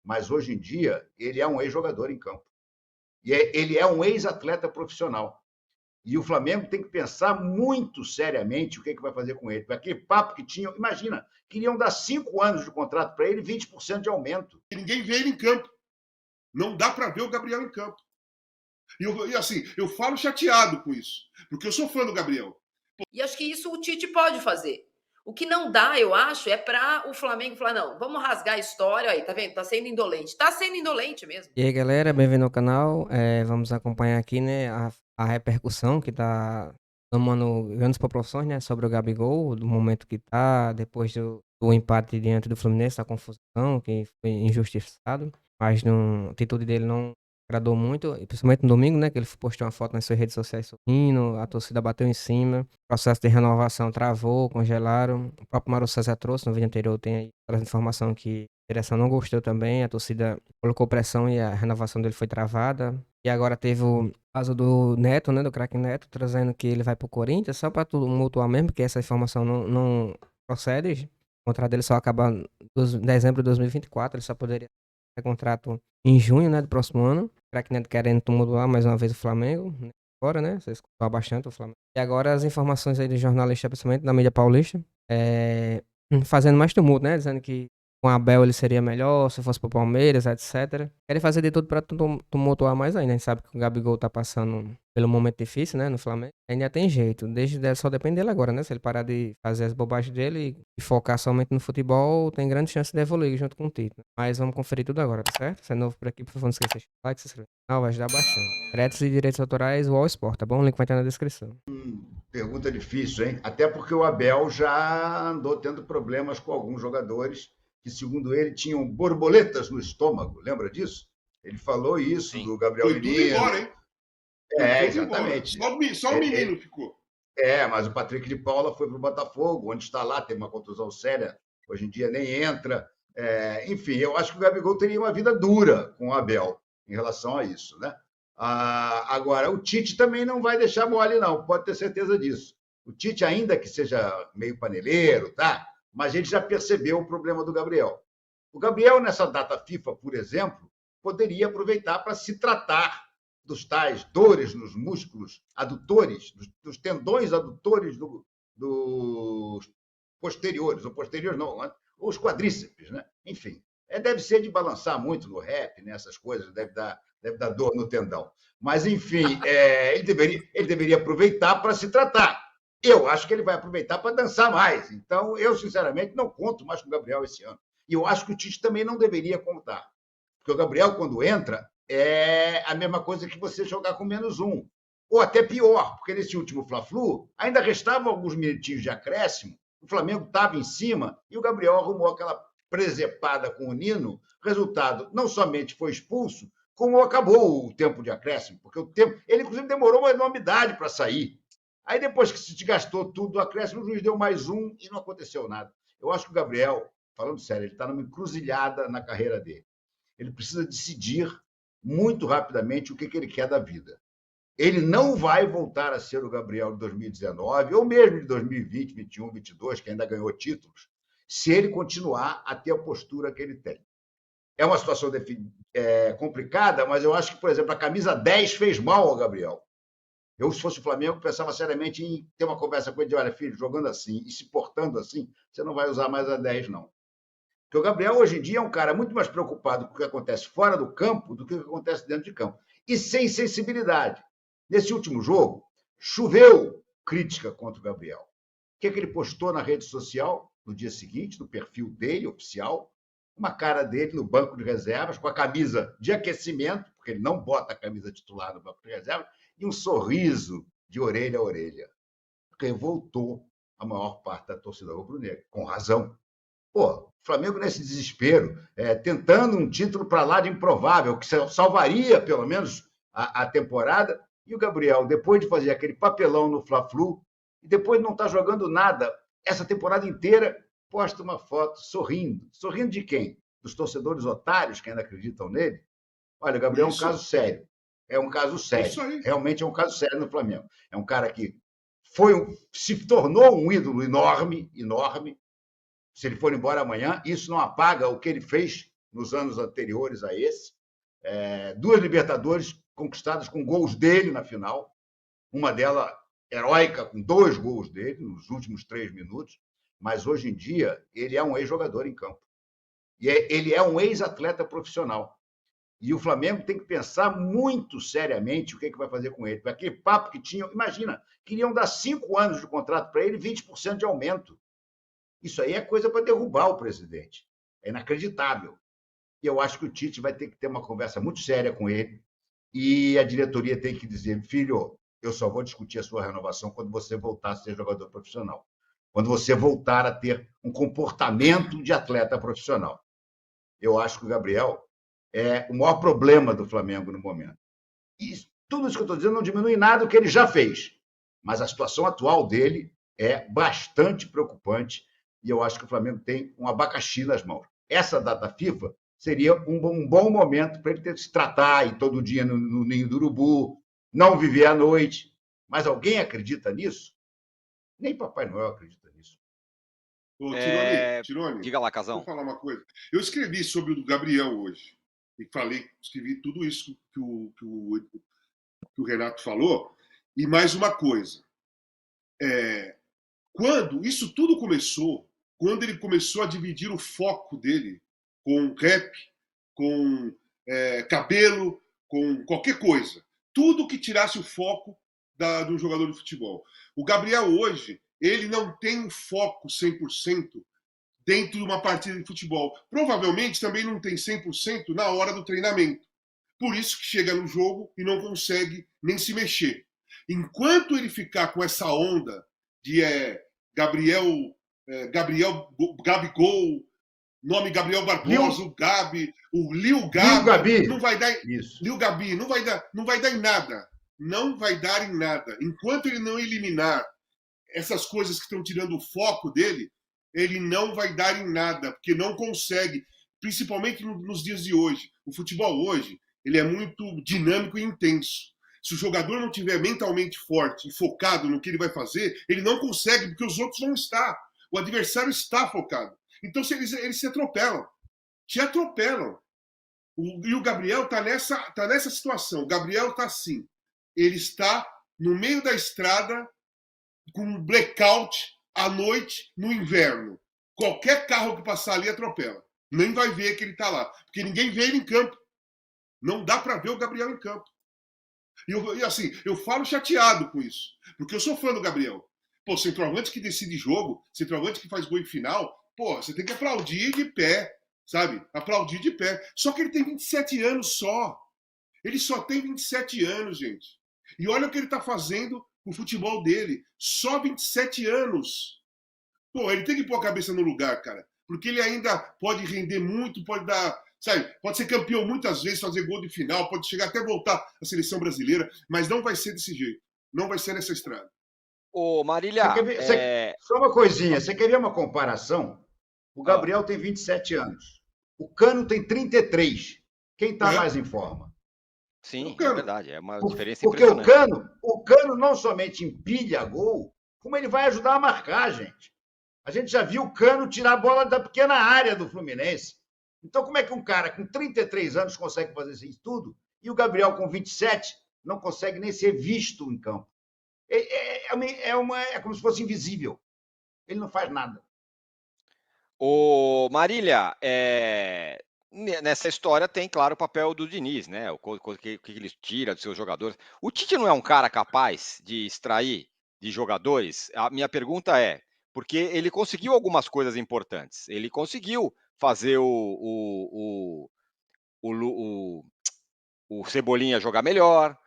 mas hoje em dia ele é um ex-jogador em campo. E ele é um ex-atleta profissional. E o Flamengo tem que pensar muito seriamente o que vai fazer com ele. Aquele papo que tinham, imagina, queriam dar 5 anos de contrato para ele e 20% de aumento. Ninguém vê ele em campo. Não dá para ver o Gabriel em campo. E assim, eu falo chateado com isso, porque eu sou fã do Gabriel. E acho que isso o Tite pode fazer. O que não dá, eu acho, é para o Flamengo falar, não, vamos rasgar a história aí, tá vendo? Tá sendo indolente. Tá sendo indolente mesmo. E aí, galera, bem-vindo ao canal. Vamos acompanhar aqui, né, a repercussão que tá tomando grandes proporções, né, sobre o Gabigol, do momento que tá, depois do empate diante do Fluminense, a confusão, que foi injustiçado, mas a atitude dele não agradou muito, e principalmente no domingo, né, que ele postou uma foto nas suas redes sociais sorrindo, a torcida bateu em cima, o processo de renovação travou, congelaram, o próprio Mauro César trouxe, no vídeo anterior tem aí a informação que a direção não gostou também, a torcida colocou pressão e a renovação dele foi travada. E agora teve o caso do Neto, né, do craque Neto, trazendo que ele vai pro Corinthians, só para tumultuar mesmo, porque essa informação não procede. O contrato dele só acaba em dezembro de 2024, ele só poderia ter contrato em junho, né, do próximo ano. O craque Neto querendo tumultuar mais uma vez o Flamengo, né, agora, né, vocês escutaram bastante o Flamengo. E agora as informações aí de jornalista, principalmente da mídia paulista, fazendo mais tumulto, né, dizendo que com o Abel ele seria melhor, se fosse pro Palmeiras, etc. Querem fazer de tudo pra tumultuar mais ainda. A gente sabe que o Gabigol tá passando pelo momento difícil, né, no Flamengo. Ainda tem jeito. Só depende dele agora, né? Se ele parar de fazer as bobagens dele e focar somente no futebol, tem grande chance de evoluir junto com o título. Mas vamos conferir tudo agora, tá certo? Se é novo por aqui, por favor, não esqueça de like, se inscrever no canal, vai ajudar bastante. Direitos e direitos autorais, o All Sport, tá bom? O link vai estar na descrição. Pergunta difícil, hein? Até porque o Abel já andou tendo problemas com alguns jogadores que, segundo ele, tinham borboletas no estômago. Lembra disso? Ele falou isso. Sim. Do Gabriel Foi tudo embora, hein? Exatamente. Só o menino ficou. Mas o Patrick de Paula foi para o Botafogo, onde está lá, teve uma contusão séria, hoje em dia nem entra. Enfim, eu acho que o Gabigol teria uma vida dura com o Abel em relação a isso, né? Agora, o Tite também não vai deixar mole, não, pode ter certeza disso. O Tite, ainda que seja meio paneleiro, tá? Mas ele já percebeu o problema do Gabriel. O Gabriel, nessa data FIFA, por exemplo, poderia aproveitar para se tratar dos tais dores nos músculos adutores, dos tendões adutores dos posteriores, ou posteriores não, os quadríceps, né? Enfim, deve ser de balançar muito no rap, né? Essas coisas, deve dar dor no tendão. Mas, enfim, ele deveria aproveitar para se tratar. Eu acho que ele vai aproveitar para dançar mais. Então, eu, sinceramente, não conto mais com o Gabriel esse ano. E eu acho que o Tite também não deveria contar. Porque o Gabriel, quando entra, é a mesma coisa que você jogar com -1. Ou até pior, porque nesse último Fla-Flu ainda restavam alguns minutinhos de acréscimo, o Flamengo estava em cima e o Gabriel arrumou aquela presepada com o Nino. Resultado, não somente foi expulso, como acabou o tempo de acréscimo, porque ele, inclusive, demorou uma enormidade para sair. Aí, depois que se desgastou tudo, o acréscimo, o juiz deu mais um e não aconteceu nada. Eu acho que o Gabriel, falando sério, ele está numa encruzilhada na carreira dele. Ele precisa decidir muito rapidamente o que ele quer da vida. Ele não vai voltar a ser o Gabriel de 2019, ou mesmo de 2020, 21, 22, que ainda ganhou títulos, se ele continuar a ter a postura que ele tem. É uma situação complicada, mas eu acho que, por exemplo, a camisa 10 fez mal ao Gabriel. Eu, se fosse o Flamengo, pensava seriamente em ter uma conversa com ele de: olha, filho, jogando assim e se portando assim, você não vai usar mais a 10, não. Porque o Gabriel, hoje em dia, é um cara muito mais preocupado com o que acontece fora do campo do que o que acontece dentro de campo. E sem sensibilidade. Nesse último jogo, choveu crítica contra o Gabriel. O que ele postou na rede social no dia seguinte, no perfil dele, oficial? Uma cara dele no banco de reservas, com a camisa de aquecimento, porque ele não bota a camisa titular no banco de reservas, e um sorriso de orelha a orelha. Revoltou a maior parte da torcida rubro-negra, com razão. O Flamengo, nesse desespero, tentando um título para lá de improvável, que salvaria, pelo menos, a temporada, e o Gabriel, depois de fazer aquele papelão no Fla-Flu, e depois não está jogando nada essa temporada inteira, posta uma foto sorrindo. Sorrindo de quem? Dos torcedores otários que ainda acreditam nele? Olha, o Gabriel é um caso sério. É um caso sério. Realmente é um caso sério no Flamengo. É um cara que se tornou um ídolo enorme, enorme. Se ele for embora amanhã, isso não apaga o que ele fez nos anos anteriores a esse. 2 Libertadores conquistadas com gols dele na final, uma delas heróica, com 2 gols dele nos últimos 3 minutos, mas hoje em dia ele é um ex-jogador em campo. E ele é um ex-atleta profissional. E o Flamengo tem que pensar muito seriamente o que vai fazer com ele. Aquele papo que tinham, imagina, queriam dar 5 anos de contrato para ele, 20% de aumento. Isso aí é coisa para derrubar o presidente. É inacreditável. E eu acho que o Tite vai ter que ter uma conversa muito séria com ele e a diretoria tem que dizer, filho, eu só vou discutir a sua renovação quando você voltar a ser jogador profissional. Quando você voltar a ter um comportamento de atleta profissional. Eu acho que o Gabriel é o maior problema do Flamengo no momento. E tudo isso que eu estou dizendo não diminui nada do que ele já fez. Mas a situação atual dele é bastante preocupante e eu acho que o Flamengo tem um abacaxi nas mãos. Essa data FIFA seria um bom momento para ele ter que se tratar, ir todo dia no ninho do urubu, não viver à noite. Mas alguém acredita nisso? Nem Papai Noel acredita nisso. Ô, Tirone, diga lá, Casão. Vou falar uma coisa. Eu escrevi sobre o Gabriel hoje. E escrevi tudo isso que o Renato falou. E mais uma coisa. Quando isso tudo começou, quando ele começou a dividir o foco dele com rap, com cabelo, com qualquer coisa. Tudo que tirasse o foco do jogador de futebol. O Gabriel hoje, ele não tem um foco 100% dentro de uma partida de futebol. Provavelmente também não tem 100% na hora do treinamento. Por isso que chega no jogo e não consegue nem se mexer. Enquanto ele ficar com essa onda de Gabigol, nome Gabriel Barbosa, o Lil Gabi, não vai dar isso. Lil Gabi, não vai dar em nada. Não vai dar em nada. Enquanto ele não eliminar essas coisas que estão tirando o foco dele, ele não vai dar em nada, porque não consegue, principalmente nos dias de hoje. O futebol hoje, ele é muito dinâmico e intenso. Se o jogador não tiver mentalmente forte e focado no que ele vai fazer, ele não consegue, porque os outros não estão. O adversário está focado. Então, eles se atropelam. Te atropelam. E o Gabriel está nessa situação. O Gabriel está assim. Ele está no meio da estrada com um blackout à noite no inverno. Qualquer carro que passar ali atropela. Nem vai ver que ele está lá. Porque ninguém vê ele em campo. Não dá para ver o Gabriel em campo. E assim, eu falo chateado com isso. Porque eu sou fã do Gabriel. Pô, centroavante que decide jogo, centroavante que faz gol em final, pô, você tem que aplaudir de pé, sabe? Aplaudir de pé. Só que ele tem 27 anos só. Ele só tem 27 anos, gente. E olha o que ele está fazendo com o futebol dele. Só 27 anos. Pô, ele tem que pôr a cabeça no lugar, cara. Porque ele ainda pode render muito, pode dar... Sabe, pode ser campeão muitas vezes, fazer gol de final, pode chegar até voltar à seleção brasileira, mas não vai ser desse jeito. Não vai ser nessa estrada. Ô, Marília... Só uma coisinha. Você quer ver uma comparação? O Gabriel tem 27 anos. O Cano tem 33. Quem está mais em forma? Sim, é verdade. É uma diferença porque impressionante. O Cano não somente empilha gol, como ele vai ajudar a marcar, gente. A gente já viu o Cano tirar a bola da pequena área do Fluminense. Então, como é que um cara com 33 anos consegue fazer isso tudo e o Gabriel com 27 não consegue nem ser visto em campo? É como se fosse invisível. Ele não faz nada. Ô, Marília, nessa história tem, claro, o papel do Diniz, né? O que ele tira dos seus jogadores. O Tite não é um cara capaz de extrair de jogadores? A minha pergunta é, porque ele conseguiu algumas coisas importantes. Ele conseguiu fazer o Cebolinha jogar melhor,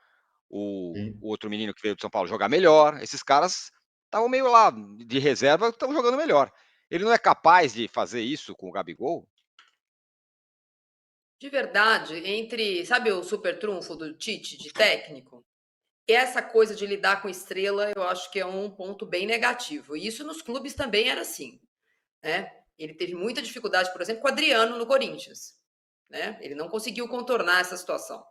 o outro menino que veio de São Paulo jogar melhor. Esses caras estavam meio lá de reserva, estão jogando melhor. Ele não é capaz de fazer isso com o Gabigol? De verdade, sabe o super trunfo do Tite, de técnico? Essa coisa de lidar com estrela, eu acho que é um ponto bem negativo. E isso nos clubes também era assim, né? Ele teve muita dificuldade, por exemplo, com o Adriano no Corinthians, né? Ele não conseguiu contornar essa situação.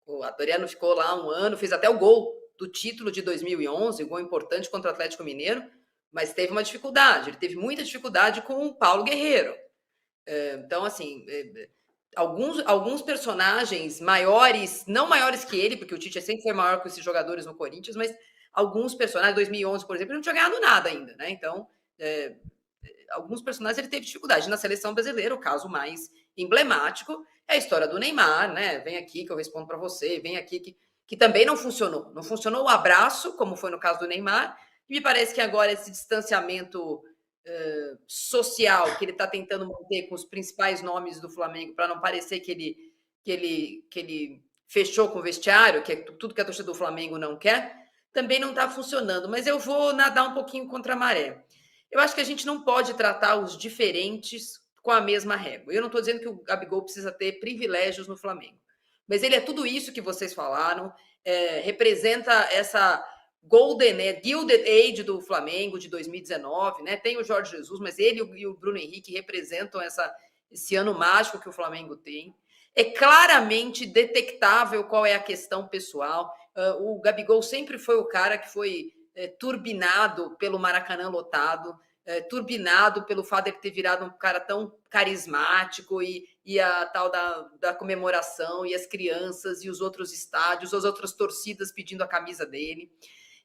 O Adriano ficou lá um ano, fez até o gol do título de 2011, gol importante contra o Atlético Mineiro, mas teve uma dificuldade. Ele teve muita dificuldade com o Paulo Guerreiro. Então, assim, alguns personagens maiores, não maiores que ele, porque o Tite sempre foi maior que esses jogadores no Corinthians, mas alguns personagens, 2011, por exemplo, ele não tinha ganhado nada ainda, né? Então, alguns personagens ele teve dificuldade. Na seleção brasileira, o caso mais emblemático é a história do Neymar, né? Vem aqui que eu respondo para você, vem aqui que também não funcionou. Não funcionou o abraço, como foi no caso do Neymar, e me parece que agora esse distanciamento social que ele está tentando manter com os principais nomes do Flamengo, para não parecer que ele fechou com o vestiário, que é tudo que a torcida do Flamengo não quer, também não está funcionando. Mas eu vou nadar um pouquinho contra a maré. Eu acho que a gente não pode tratar os diferentes com a mesma régua. Eu não estou dizendo que o Gabigol precisa ter privilégios no Flamengo, mas ele é tudo isso que vocês falaram, representa essa Gilded Age do Flamengo de 2019, né? Tem o Jorge Jesus, mas ele e o Bruno Henrique representam esse ano mágico que o Flamengo tem. É claramente detectável qual é a questão pessoal. O Gabigol sempre foi o cara que foi turbinado pelo Maracanã lotado, turbinado pelo fato de ele ter virado um cara tão carismático e a tal da comemoração e as crianças e os outros estádios, as outras torcidas pedindo a camisa dele.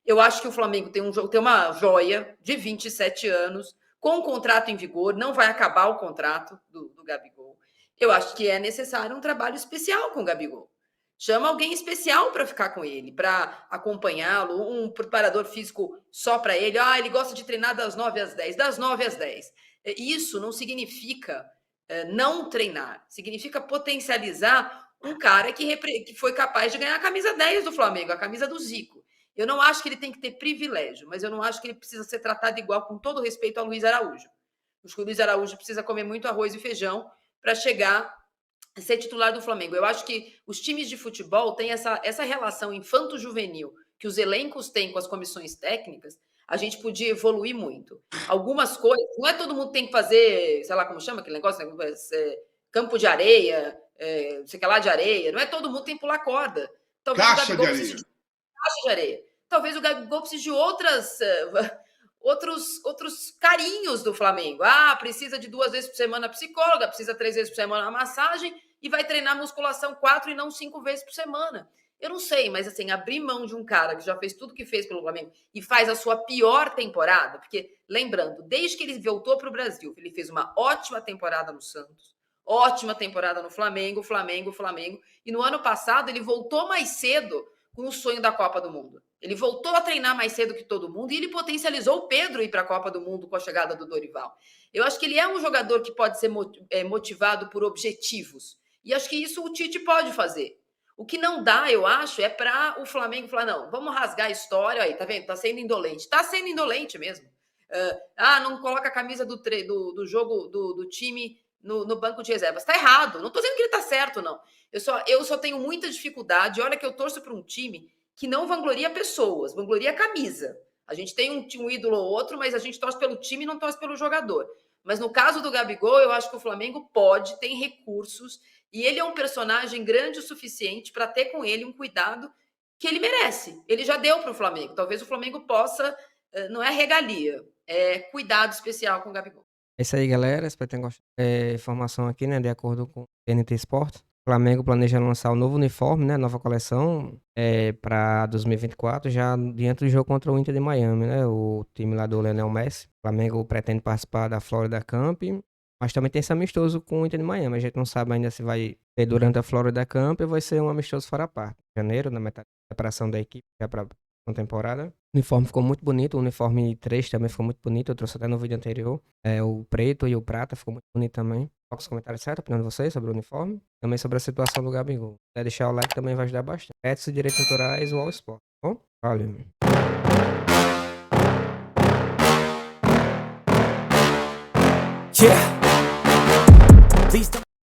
Eu acho que o Flamengo tem uma joia de 27 anos, com um contrato em vigor, não vai acabar o contrato do Gabigol. Eu acho que é necessário um trabalho especial com o Gabigol. Chama alguém especial para ficar com ele, para acompanhá-lo, um preparador físico só para ele. Ele gosta de treinar das 9 às 10. Das 9 às 10. Isso não significa não treinar. Significa potencializar um cara que foi capaz de ganhar a camisa 10 do Flamengo, a camisa do Zico. Eu não acho que ele tem que ter privilégio, mas eu não acho que ele precisa ser tratado igual, com todo respeito, ao Luiz Araújo. Acho que o Luiz Araújo precisa comer muito arroz e feijão para chegar a ser titular do Flamengo. Eu acho que os times de futebol têm essa relação infanto-juvenil que os elencos têm com as comissões técnicas. A gente podia evoluir muito. Algumas coisas, não é todo mundo tem que fazer, sei lá como chama aquele negócio, campo de areia, sei lá, de areia. Não é todo mundo tem que pular corda. Talvez caixa de areia. Caixa de areia. Talvez o Gabigol precise de outros carinhos do Flamengo. Precisa de 2 vezes por semana psicóloga, precisa 3 vezes por semana a massagem e vai treinar musculação 4 e não 5 vezes por semana. Eu não sei, mas assim, abrir mão de um cara que já fez tudo que fez pelo Flamengo e faz a sua pior temporada, porque, lembrando, desde que ele voltou para o Brasil, ele fez uma ótima temporada no Santos, ótima temporada no Flamengo, e no ano passado ele voltou mais cedo com o sonho da Copa do Mundo. Ele voltou a treinar mais cedo que todo mundo e ele potencializou o Pedro ir para a Copa do Mundo com a chegada do Dorival. Eu acho que ele é um jogador que pode ser motivado por objetivos. E acho que isso o Tite pode fazer. O que não dá, eu acho, é para o Flamengo falar, não, vamos rasgar a história, aí, tá vendo? Tá sendo indolente. Tá sendo indolente mesmo. Não coloca a camisa do jogo do time no banco de reservas. Tá errado. Não tô dizendo que ele tá certo, não. Eu só tenho muita dificuldade. Olha que eu torço para um time que não vangloria pessoas, vangloria camisa. A gente tem um ídolo ou outro, mas a gente torce pelo time e não torce pelo jogador. Mas no caso do Gabigol, eu acho que o Flamengo tem recursos, e ele é um personagem grande o suficiente para ter com ele um cuidado que ele merece. Ele já deu para o Flamengo. Talvez o Flamengo possa, não é regalia, é cuidado especial com o Gabigol. É isso aí, galera. Espero que tenham gostado. Informação aqui, né, de acordo com o TNT Sport. O Flamengo planeja lançar o novo uniforme, né, nova coleção para 2024, já diante do jogo contra o Inter de Miami, né, o time lá do Lionel Messi. O Flamengo pretende participar da Florida Cup, mas também tem esse amistoso com o Inter de Miami. A gente não sabe ainda se vai ter durante a Florida Cup ou vai ser um amistoso fora a parte. Em janeiro, na metade da preparação da equipe, já para a temporada. O uniforme ficou muito bonito, o uniforme 3 também ficou muito bonito, eu trouxe até no vídeo anterior. O preto e o prata ficou muito bonito também. Coloque os comentários certos, opinião de vocês sobre o uniforme. Também sobre a situação do Gabigol. Se quiser deixar o like também vai ajudar bastante. Direitos e direitos autorais, o All Sport. Tá bom? Valeu. Yeah.